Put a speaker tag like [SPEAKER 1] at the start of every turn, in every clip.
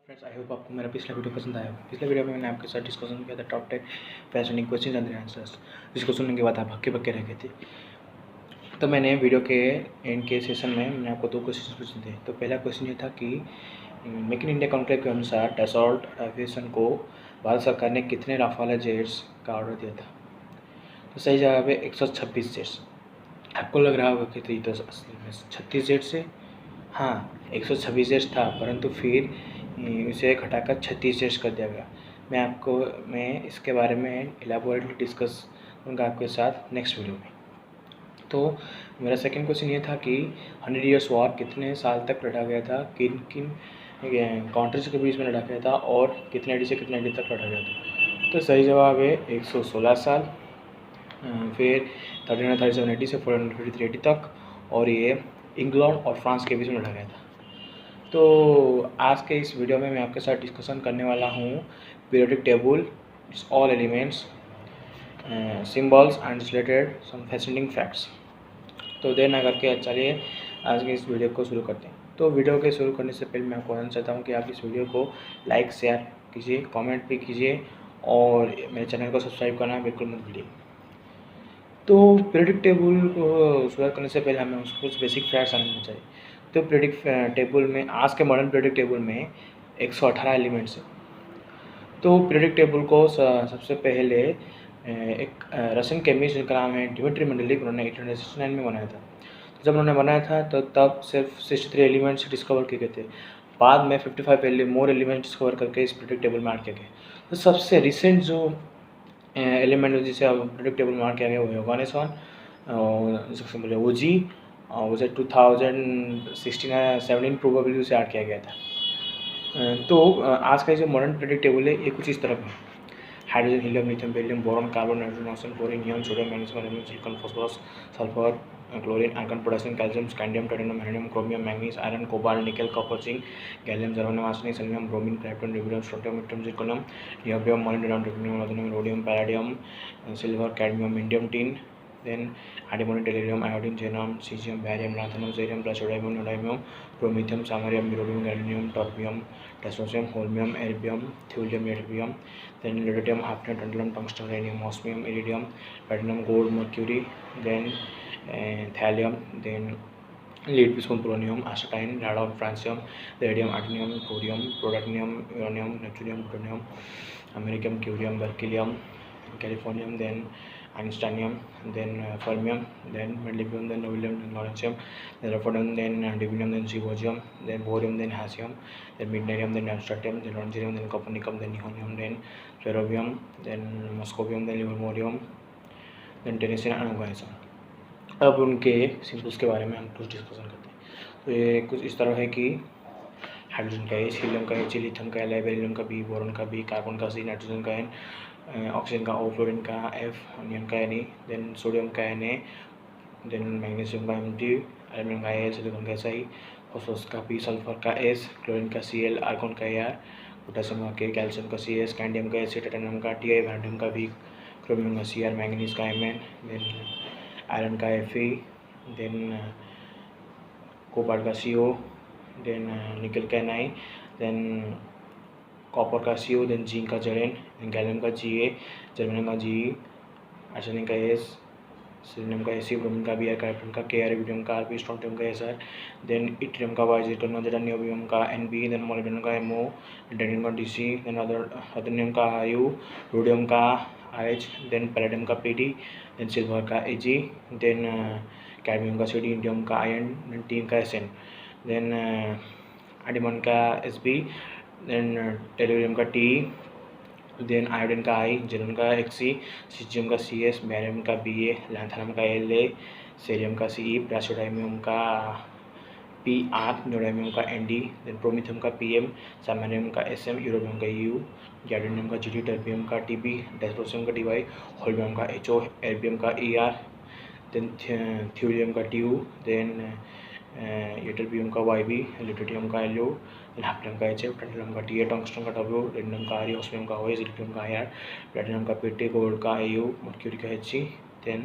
[SPEAKER 1] Friends, I hope आपको मेरा पिछला वीडियो पसंद आया। पिछले वीडियो में मैंने आपके साथ डिस्कशन किया था top 10 fascinating question and answers, जिसको सुनने के बाद आप हक्के बक्के रह गए थे। तो मैंने वीडियो के एंड के सेशन में मैंने आपको 2 क्वेश्चन पूछे थे। तो पहला क्वेश्चन ये था कि मेक इन इंडिया कॉन्क्लेव के अनुसार डसॉल्ट एविएशन को भारत सरकार ने कितने राफाल जेट्स का ऑर्डर दिया था। तो सही जवाब है 126 जेट्स। आपको लग रहा होगा कि तो 36 जेट्स है। हाँ, 126 जेट्स था, परंतु फिर इसे घटाकर 36 जेट्स कर दिया गया। मैं इसके बारे में इलाबोरेटली डिस्कस करूँगा आपके साथ नेक्स्ट वीडियो में। तो मेरा सेकंड क्वेश्चन ये था कि 100 ईयर्स वॉर कितने साल तक लड़ा गया था, किन किन कंट्रीज के बीच में लड़ा गया था और कितने एडी से कितने एडी तक लड़ा गया था। तो सही जवाब है 116 साल। फिर 1337 एडी से 453 एडी तक, और ये इंग्लैंड और फ्रांस के बीच में लड़ा गया था। तो आज के इस वीडियो में मैं आपके साथ डिस्कशन करने वाला हूँ periodic table, all elements, symbols and related some fascinating facts. तो देर ना करके चलिए आज के इस वीडियो को शुरू करते हैं। तो वीडियो के शुरू करने से पहले मैं आपको कहना चाहता हूँ कि आप इस वीडियो को लाइक शेयर कीजिए, कमेंट भी कीजिए और मेरे चैनल को सब्सक्राइब करना बिल्कुल मत भूलिए। तो पीरियोडिक टेबल को शुरू करने से पहले हमें उसको कुछ बेसिक फैक्ट्स समझना चाहिए। तो पीरियोडिक टेबल में, आज के मॉडर्न पीरियोडिक टेबल में 118 एलिमेंट्स हैं। तो पीरियोडिक टेबल को सबसे पहले एक रशियन केमिस्ट जिनका नाम है डिमिट्री मेंडेलीव, उन्होंने 1869 में बनाया था। तो जब उन्होंने बनाया था तो तब सिर्फ 63 एलिमेंट्स डिस्कवर किए गए थे। बाद में 55 मोर एलिमेंट्स डिस्कवर करके इस पीरियोडिक टेबल में ऐड किया गया। तो सबसे रिसेंट जो एलिमेंट जिसे अब पीरियोडिक टेबल में ऐड किया गया वो है ऑर्गेनिसॉन, सबसे पहले ओजी, उसे 2017 प्रोबेबली उसे ऐड किया गया था। तो आज का जो मॉडर्न पीरियोडिक टेबल है ये कुछ इस तरह है। Hydrogen, helium, lithium, beryllium, boron, carbon, nitrogen, oxygen, chlorine, neon, sodium, magnesium, aluminium, silicon, phosphorus, sulphur, chlorine, argon, potassium, calcium, scandium, titanium, helium, chromium, manganese, iron, cobalt, nickel, copper, zinc, gallium, germanium, arsenic, selenium, bromine, krypton, rubidium, strontium, yttrium, zirconium, niobium, molybdenum, rubidium, ruthenium, rhodium, palladium, silver, cadmium, indium, tin, then antimony, tellurium, iodine, xenon, cesium, barium, lanthanum, cerium, praseodymium, neodymium, promethium, samarium, beryllium, gadolinium, terbium, dysprosium, holmium, erbium, thulium, ytterbium, then lutetium, hafnium, tantalum, tungsten, rhenium, osmium, iridium, platinum, gold, mercury, then thallium, then lead, piston, polonium, astatine, radon, francium, radium, actinium, thorium, protactinium, uranium, neptunium, plutonium, americium, curium, berkelium, californium, then einsteinium, then fermium, then molybdenum, then nobelium, then lawrencium, then ruthenium, then divinium, then zirconium, then borium, then hassium, then midnium, then amsterdam, then lawrencium, then copernicum, then nihonium, then flerovium, then moscovium, then livermorium, then tennessine and organism। अब उनके symbols के बारे में हम कुछ discussion करते हैं। तो ये कुछ इस तरह है कि हाइड्रोजन का H, हीलियम का H, लिथियम का Li, बेरिलियम का B, बोरॉन का B, कार्बन का C, नाइट्रोजन का N, ऑक्सीजन का O, फ्लोरीन का F, नियन का Ne, देन सोडियम का Na, देन मैग्नीशियम का Mg, एल्यूमिनियम का Al, सिलिकॉन का Si, फॉस्फोरस का P, सल्फर का S, क्लोरीन का Cl, आर्गन का Ar, पोटेशियम का K, कैल्शियम का Cs, स्कैंडियम का Ac, टाइटेनियम का Ti, वैनेडियम का V, क्रोमियम का Cr, मैंगनीज का Mn, देन आयरन का Fe, देन कोबाल्ट का CO, देन निकल का Ni, देन कॉपर का CO, देन जिंक का Zn, देन गैलियम का Ga, जर्मेनियम का Ge, आर्सेनिक का S, सेलेनियम का Ac, ब्रोमीन का Br, क्रिप्टन का Kr, रुबिडियम का Rp, स्ट्रोंटियम का Sr, देन इट्रियम का Y, जिरकोनियम, देन नियोबियम का Nb, देन मोलिब्डेनम का Mo, टाइटेनियम का Dc, देन रुथेनियम का Ru, रोडियम का RH, देन पैलेडियम का Pd, देन सिल्वर का Ag, देन कैडमियम का Cd, इंडियम का Iron, देन टिन का Sn, देन एंटीमोनी का Sb, देन टेलुरियम का Te, देन आयोडीन का I, जेनन का Xc, सीजियम का Cs, बैरियम का Ba, लैंथेनम का La, सेरियम का Ce, प्रासियोडाइमियम का Pr, नियोडाइमियम का Nd, देन प्रोमिथियम का Pm, सैमेनियम का Sm, यूरोबियम का U, गैडोनियम का Gd, टर्बियम का Tb, डायस्प्रोसियम का Dy, होल्बियम का Ho, एर्बियम का Er, देन थ्यूरियम का Tu, देन यटरबियम का Yb, ल्यूटेटियम का Lu, देन हैफ्नियम का Hf, टाइटेनियम का Ta, टंगस्टन का W, रेडियम का Re, ऑस्मियम का O, सिलिकॉन का Ar, प्लैटिनम का Pt, गोल्ड का Au, मर्क्यूरी का Hg, देन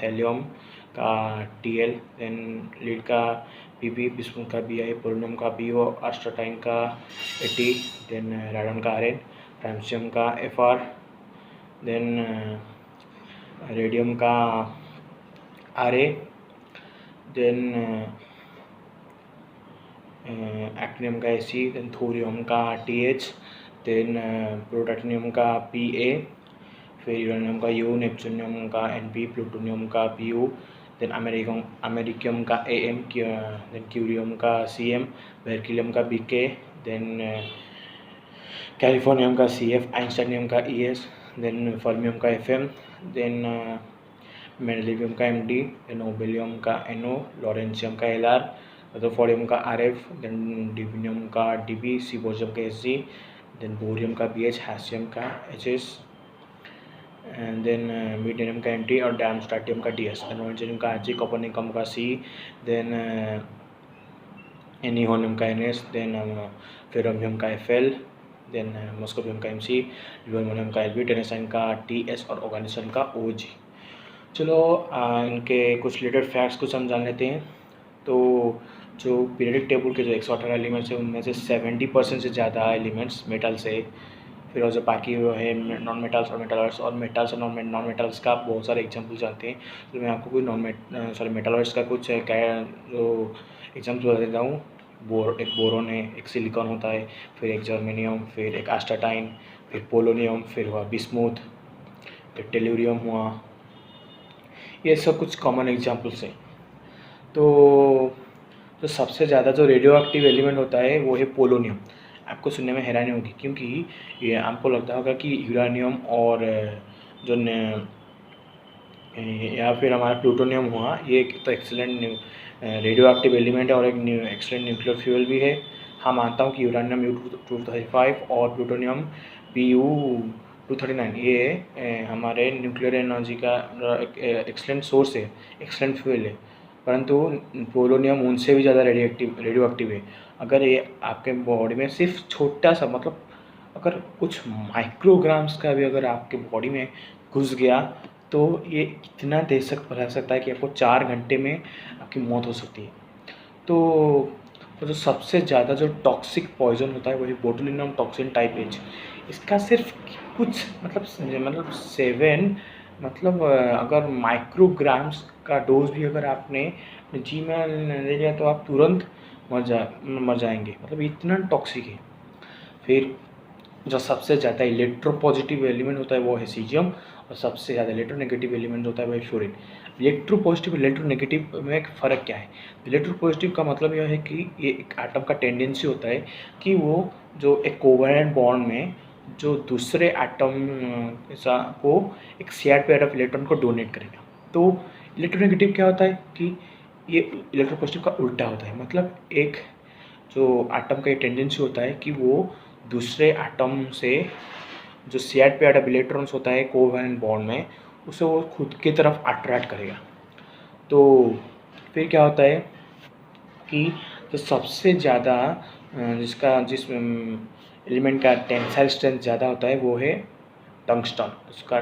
[SPEAKER 1] थैलियम का Tl, देन लीड का Pp, बिस्मुथ का Bi, पोलोनियम का Po, आस्टाटाइन का At, देन रेडन का Rn, फ्रांसियम का Fr, देन रेडियम का Ra, देन एक्टिनियम का Ag, देन थोरियम का Th, देन प्रोटाटनियम का Pa, फिर यूरेनियम का U, नेपच्यूनियम का Np, प्लूटोनियम का Pu, देन अमेरिकियम का Am, देन क्यूरियम का Cm, बेरिलियम का Bk, देन कैलिफोर्नियम का Cf, आइंस्टाइनियम का Es, देन फर्मियम का Fm, देन मेंडेलियम का Md, देन नोबेलियम का No, लॉरेंशियम का Lr, रदरफोर्डियम का Rf, देन डिविनियम का Db, सीबोजियम का Sg, देन बोरियम का Bh, हैशियम का Hs, देन मीडियम का Mt और डायमस्ट्राटियम का Ds, देन ऑरेंजियम का Ag, कॉपरनिकम का C, देन एनिहोनियम का Ns, देन फेरोमियम का Fl, देन मस्कोबियम का Mc, ल्यूमिनियम का Lb, टेनेसाइन का Ts और ऑर्गेनिसन का Og। चलो इनके कुछ रिलेटेड फैक्ट्स को हम जान लेते हैं। तो जो पीरियडिक टेबल के जो 118 एलिमेंट्स हैं उनमें से 70% से ज़्यादा एलिमेंट्स मेटल से, फिर और जो बाकी वो है नॉन मेटल्स और मेटल्स, और मेटल्स और नॉन मेटल्स का बहुत सारे एग्जांपल जानते हैं। तो मैं आपको कोई मेटल्स का कुछ जो एग्जांपल बता देता हूँ। एक बोरोन है, एक सिलिकॉन होता है, फिर एक जर्मेनियम, फिर एक आस्टाटाइन, फिर पोलोनियम, फिर हुआ बिस्मुथ, फिर टेल्यूरियम हुआ। ये सब कुछ कॉमन एग्जाम्पल्स हैं। तो सबसे ज़्यादा जो रेडियो एक्टिव एलिमेंट होता है वो है पोलोनियम। आपको सुनने में हैरानी होगी क्योंकि ये आपको लगता होगा कि यूरेनियम और जो या फिर हमारा प्लूटोनियम हुआ, ये एक तो एक्सीलेंट रेडियो एक्टिव एलिमेंट है और एक एक्सीलेंट न्यूक्लियर फ्यूल भी है। हाँ, मानता हूँ कि यूरेनियम U-235 और प्लूटोनियम Pu-239 ये हमारे न्यूक्लियर एनर्जी का एक एक्सीलेंट सोर्स है, एक्सीलेंट फ्यूल है, परंतु पोलोनियम उनसे भी ज़्यादा रेडियो एक्टिव है। अगर ये आपके बॉडी में सिर्फ छोटा सा, मतलब अगर कुछ माइक्रोग्राम्स का भी अगर आपके बॉडी में घुस गया तो ये इतना देर तक फैल सकता है कि आपको 4 घंटे में आपकी मौत हो सकती है। तो जो सबसे ज़्यादा जो टॉक्सिक पॉइजन होता है वही बोटुलिनम टॉक्सिन टाइप H। इसका सिर्फ कुछ मतलब 7 अगर माइक्रोग्राम्स का डोज भी अगर आपने जी में ले लिया तो आप तुरंत मर जाएंगे, मतलब इतना टॉक्सिक है। फिर जो सबसे ज़्यादा इलेक्ट्रोपॉजिटिव एलिमेंट होता है वो है सीजियम, और सबसे ज़्यादा इलेक्ट्रोनेगेटिव एलिमेंट होता है वो है फ्लोरीन। इलेक्ट्रोपॉजिटिव इलेक्ट्रोनेगेटिव में एक फ़र्क क्या है? इलेक्ट्रोपॉजिटिव का मतलब यह है कि ये एक एटम का टेंडेंसी होता है कि वो जो एक कोवेलेंट बॉन्ड में जो दूसरे एटम को एक शेयर्ड पेयर ऑफ इलेक्ट्रॉन को डोनेट करेगा। तो इलेक्ट्रोनेगेटिव क्या होता है कि ये इलेक्ट्रोपॉजिटिव का उल्टा होता है, मतलब एक जो एटम का टेंडेंसी होता है कि वो दूसरे एटम से जो शेयर्ड पेयर ऑफ इलेक्ट्रॉन्स होता है कोवेलेंट बॉन्ड में, उसे वो खुद की तरफ अट्रैक्ट करेगा। तो फिर क्या होता है कि जो सबसे ज़्यादा जिस एलिमेंट का टेंसाइल स्ट्रेंथ ज़्यादा होता है वो है टंगस्टन। उसका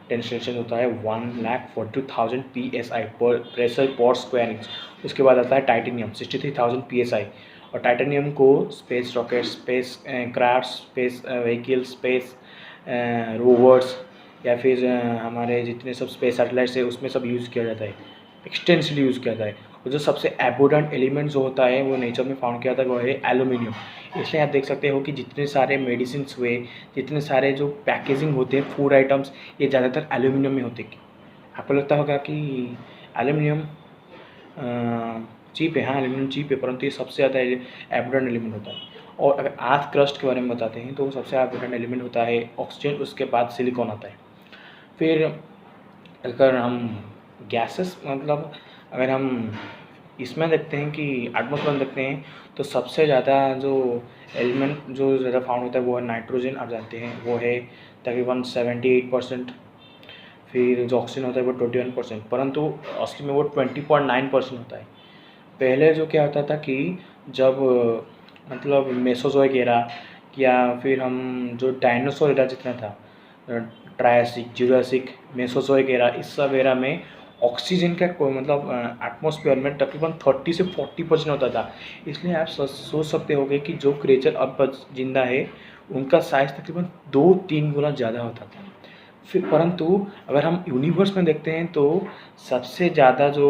[SPEAKER 1] टेंसाइल स्ट्रेंथ होता है 1,42,000 PSI पर प्रेशर पर स्क्वायर इंच। उसके बाद आता है टाइटेनियम 63,000 PSI, और टाइटेनियम को space rocket, spacecraft, space vehicle, space rovers या फिर हमारे जितने सब स्पेस सैटेलाइट्स है उसमें सब यूज़ किया जाता है, एक्सटेंसिवली यूज़ किया जाता है। और जो सबसे एबोडेंट एलिमेंट जो होता है वो नेचर में फाउंड किया जाता है वो है एल्यूमिनियम। इसलिए आप देख सकते हो कि जितने सारे मेडिसिन हुए, जितने सारे जो पैकेजिंग होते हैं फूड आइटम्स, ये ज़्यादातर एल्यूमिनियम में होते हैं। आपको लगता होगा कि एल्यूमिनियम चीप है, हाँ एल्यूमिनियम चीप है, परंतु ये सबसे ज़्यादा एबोडेंट एलिमेंट होता है। और अगर अर्थ क्रस्ट के बारे में बताते हैं तो सबसे एबोडेंट एलिमेंट होता है ऑक्सीजन, उसके बाद सिलिकॉन आता है। फिर अगर हम गैसेस अगर हम इसमें देखते हैं कि एटमॉस्फेयर में देखते हैं तो सबसे ज़्यादा जो एलिमेंट जो ज़्यादा फाउंड होता है वो है नाइट्रोजन। आप जानते हैं वो है तकरीबन 78%। फिर जो ऑक्सीजन होता है वो 21%, परंतु असली में वो 20.9% होता है। पहले जो क्या होता था कि जब मेसोजोइक एरा या फिर हम जो डायनासोर एरा जितना था, ट्रायसिक, जुरासिक, मेसोजोइक एरा, इस सब एरा में ऑक्सीजन का कोई मतलब एटमॉस्फेयर में तकरीबन 30 से 40% होता था। इसलिए आप सोच सकते होंगे कि जो क्रिएचर अब जिंदा है उनका साइज़ तकरीबन 2-3 गुना ज़्यादा होता था। फिर परंतु अगर हम यूनिवर्स में देखते हैं तो सबसे ज़्यादा जो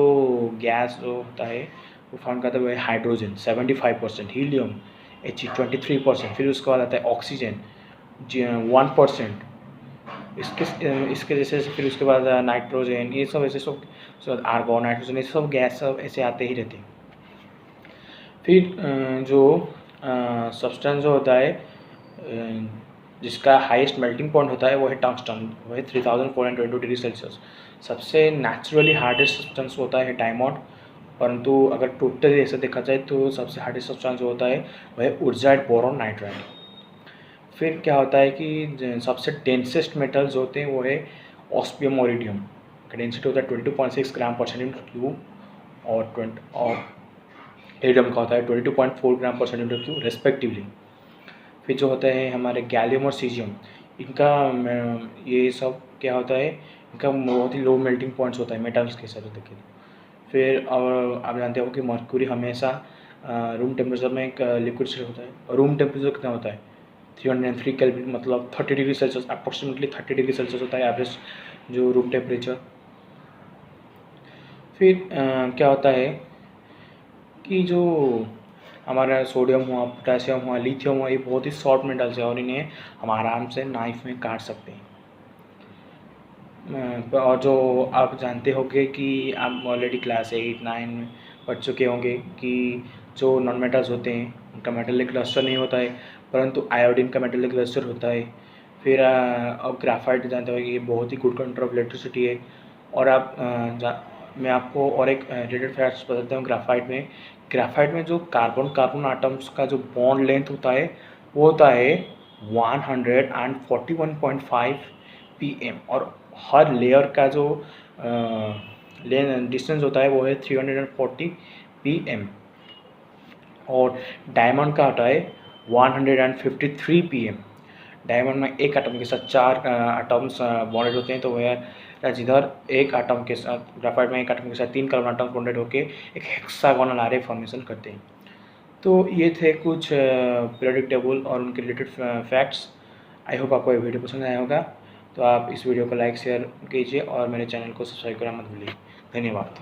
[SPEAKER 1] गैस जो होता है वो फाउंड करता है वो है हाइड्रोजन 75%, हीलियम He 23%, फिर उसके बाद आता है ऑक्सीजन 1%, इसके जैसे फिर उसके बाद नाइट्रोजन, ये सब ऐसे सब आर्गन, नाइट्रोजन, ये सब गैस सब ऐसे आते ही रहते हैं। फिर जो सब्सटेंस जो होता है जिसका हाईएस्ट मेल्टिंग पॉइंट होता है वो है टंगस्टन, वो है 3422 डिग्री सेल्सियस। सबसे नेचुरली हार्डेस्ट सब्सटेंस होता है डायमंड, परंतु अगर टोटली ऐसे देखा जाए तो सबसे हार्डेस्ट सब्सटेंस जो होता है वह है उर्जाइड, बोरॉन, नाइट्राइड। फिर क्या होता है कि सबसे डेंसेस्ट मेटल्स होते हैं वो है ऑस्मियम और इरिडियम का डेंसिटी होता है 22.6 ग्राम पर सेंटीमीटर क्यूब, और एरिडियम का होता है 22.4 ग्राम पर सेंटीमीटर क्यूब रेस्पेक्टिवली। फिर जो होता है हमारे गैलियम और सीजियम, इनका ये सब क्या होता है, इनका बहुत ही लो मेल्टिंग पॉइंट्स होता है मेटल्स के साथ देखें। फिर और आप जानते हो कि मर्क्यूरी हमेशा रूम टेम्परेचर में एक लिक्विड स्टेट होता है। रूम टेम्परेचर कितना होता है 303 केल्विन, मतलब 30 degree Celsius, approximately 30 degree Celsius होता है एवरेज जो रूम टेम्परेचर। फिर क्या होता है कि जो हमारा सोडियम हुआ, पोटेशियम हुआ, लिथियम हुआ, ये बहुत ही सॉफ्ट मेटल्स है और इन्हें हम आराम से नाइफ में काट सकते हैं। और जो आप जानते होंगे कि आप ऑलरेडी क्लास 8-9 में पढ़ चुके होंगे कि जो नॉन मेटल्स होते हैं उनका मेटेलिक क्लस्टर नहीं होता है, परंतु आयोडीन का मेटेलिक क्लस्टर होता है। फिर अब ग्राफाइट जानते हो कि ये बहुत ही गुड कंडक्टर ऑफ इलेक्ट्रिसिटी है। और आप मैं आपको और एक रिलेटेड फैक्ट्स बताता हूँ। ग्राफाइट में जो कार्बन कार्बन आटम्स का जो बॉन्ड लेंथ होता है वो होता है 141.5 pm, और हर लेयर का जो डिस्टेंस होता है वो है 340 pm, और डायमंड का होता है 153 pm। डायमंड में एक एटम के साथ 4 एटम्स बॉन्डेड होते हैं, तो वह जिधर एक एटम के साथ ग्राफाइट में एक एटम के साथ 3 कार्बन एटम्स बॉन्डेड होकर एक हेक्सागोनल आरे फॉर्मेशन करते हैं। तो ये थे कुछ पीरियोडिक टेबल और उनके रिलेटेड फैक्ट्स। आई होप आपको ये वीडियो पसंद आया होगा। तो आप इस वीडियो को लाइक शेयर कीजिए और मेरे चैनल को सब्सक्राइब करना मत भूलिए। धन्यवाद।